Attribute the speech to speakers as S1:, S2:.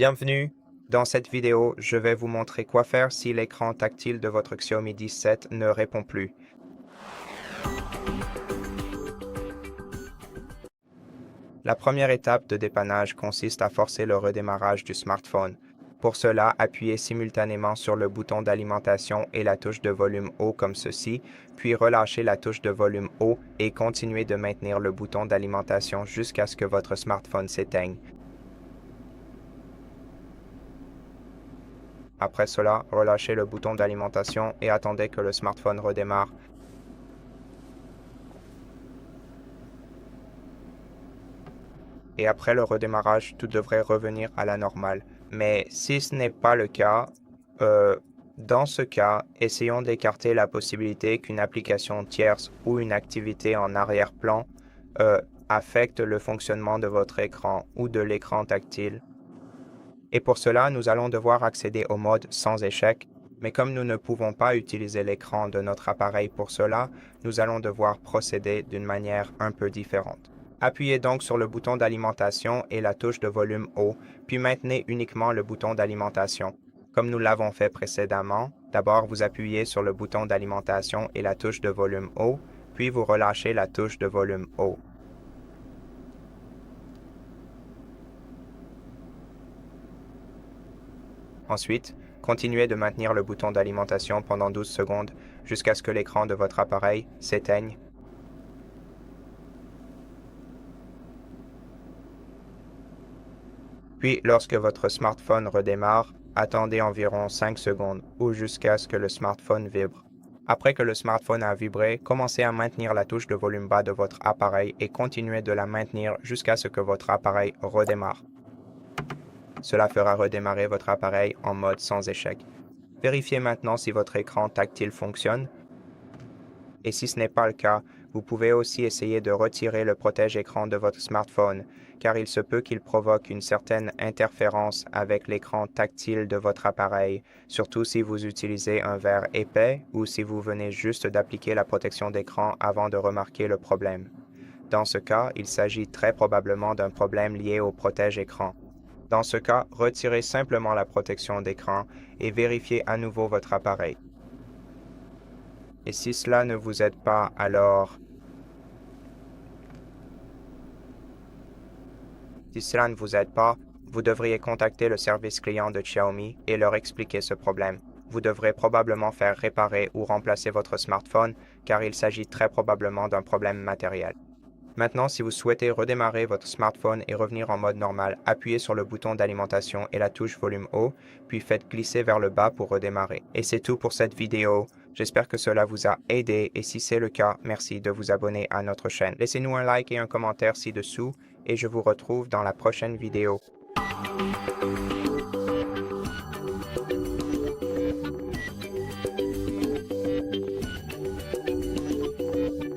S1: Bienvenue! Dans cette vidéo, je vais vous montrer quoi faire si l'écran tactile de votre Xiaomi 17 ne répond plus. La première étape de dépannage consiste à forcer le redémarrage du smartphone. Pour cela, appuyez simultanément sur le bouton d'alimentation et la touche de volume haut comme ceci, puis relâchez la touche de volume haut et continuez de maintenir le bouton d'alimentation jusqu'à ce que votre smartphone s'éteigne. Après cela, relâchez le bouton d'alimentation et attendez que le smartphone redémarre. Et après le redémarrage, tout devrait revenir à la normale. Mais si ce n'est pas le cas, dans ce cas, essayons d'écarter la possibilité qu'une application tierce ou une activité en arrière-plan affecte le fonctionnement de votre écran ou de l'écran tactile. Et pour cela, nous allons devoir accéder au mode sans échec, mais comme nous ne pouvons pas utiliser l'écran de notre appareil pour cela, nous allons devoir procéder d'une manière un peu différente. Appuyez donc sur le bouton d'alimentation et la touche de volume haut, puis maintenez uniquement le bouton d'alimentation. Comme nous l'avons fait précédemment, d'abord vous appuyez sur le bouton d'alimentation et la touche de volume haut, puis vous relâchez la touche de volume haut. Ensuite, continuez de maintenir le bouton d'alimentation pendant 12 secondes jusqu'à ce que l'écran de votre appareil s'éteigne. Puis, lorsque votre smartphone redémarre, attendez environ 5 secondes ou jusqu'à ce que le smartphone vibre. Après que le smartphone a vibré, commencez à maintenir la touche de volume bas de votre appareil et continuez de la maintenir jusqu'à ce que votre appareil redémarre. Cela fera redémarrer votre appareil en mode sans échec. Vérifiez maintenant si votre écran tactile fonctionne. Et si ce n'est pas le cas, vous pouvez aussi essayer de retirer le protège-écran de votre smartphone, car il se peut qu'il provoque une certaine interférence avec l'écran tactile de votre appareil, surtout si vous utilisez un verre épais ou si vous venez juste d'appliquer la protection d'écran avant de remarquer le problème. Dans ce cas, il s'agit très probablement d'un problème lié au protège-écran. Dans ce cas, retirez simplement la protection d'écran et vérifiez à nouveau votre appareil. Et si cela ne vous aide pas, alors... Si cela ne vous aide pas, vous devriez contacter le service client de Xiaomi et leur expliquer ce problème. Vous devrez probablement faire réparer ou remplacer votre smartphone car il s'agit très probablement d'un problème matériel. Maintenant, si vous souhaitez redémarrer votre smartphone et revenir en mode normal, appuyez sur le bouton d'alimentation et la touche volume haut, puis faites glisser vers le bas pour redémarrer. Et c'est tout pour cette vidéo. J'espère que cela vous a aidé et si c'est le cas, merci de vous abonner à notre chaîne. Laissez-nous un like et un commentaire ci-dessous et je vous retrouve dans la prochaine vidéo.